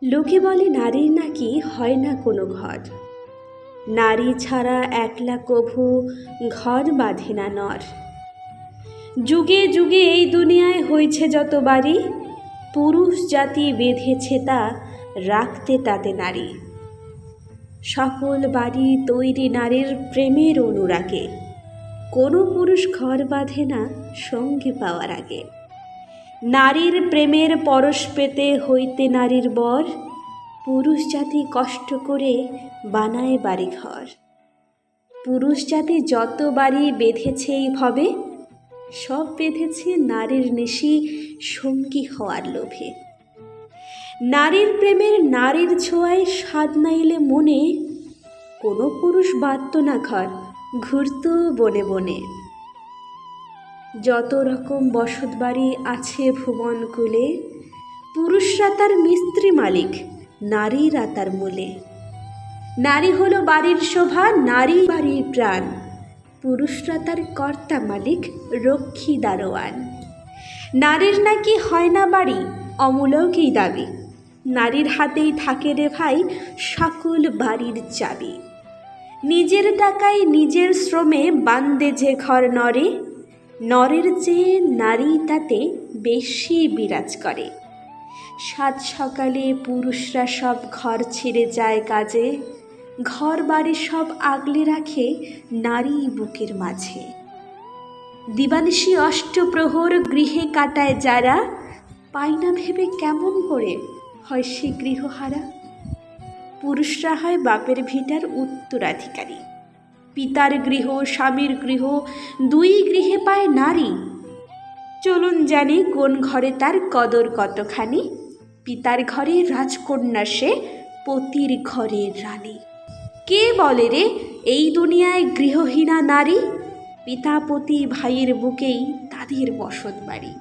লোকে বলে নারীর নাকি হয় না কোনো ঘর, নারী ছাড়া একলা কভু ঘর বাঁধে না নর। যুগে যুগে এই দুনিয়ায় হয়েছে যত বাড়ি, পুরুষ জাতি বেঁধেছে তা রাখতে তাতে নারী। সকল বাড়ি তৈরি নারীর প্রেমের অনুরাগে, কোনো পুরুষ ঘর বাঁধে না সঙ্গী পাওয়ার আগে। নারীর প্রেমের পরশ পেতে হইতে নারীর বর, পুরুষ জাতি কষ্ট করে বানায় বাড়ি ঘর। পুরুষ জাতি যত বাড়ি বেঁধেছে এই ভবে, সব বেঁধেছে নারীর নিশি সঙ্গী হওয়ার লোভে। নারীর প্রেমের নারীর ছোঁয়ায় স্বাদ নাইলে মনে, কোনো পুরুষ বাঁধত না ঘর, ঘুরত বনে বনে। যত রকম বসত বাড়ি আছে ভুবনকুলে, পুরুষরা তার মিস্ত্রি মালিক, নারীরা তার মূলে। নারী হলো বাড়ির শোভা, নারী বাড়ির প্রাণ, পুরুষরা তার কর্তা মালিক, রক্ষী দারোয়ান। নারীর নাকি হয় না বাড়ি, অমূলকই দাবি, নারীর হাতেই থাকে রে ভাই সকল বাড়ির চাবি। নিজের টাকায় নিজের শ্রমে বান্দে যে ঘর নরে, নরের চেয়ে নারী তাতে বেশি বিরাজ করে। সাত সকালে পুরুষরা সব ঘর ছেড়ে যায় কাজে, ঘর বাড়ি সব আগলে রাখে নারী বুকের মাঝে। দিবানিশি অষ্টপ্রহর গৃহে কাটায় যারা, পায় না ভেবে কেমন করে হয় সে গৃহহারা। পুরুষরা হয় বাপের ভিটার উত্তরাধিকারী, পিতার গৃহ স্বামীর গৃহ দুই গৃহে পায় নারী। চলুন জানি কোন ঘরে তার কদর কতখানি, পিতার ঘরে রাজকন্যা সে, পতির ঘরে রানী। কে বলে রে এই দুনিয়ায় গৃহহীনা নারী, পিতা পতি ভাইয়ের বুকেই তাদের বসত বাড়ি।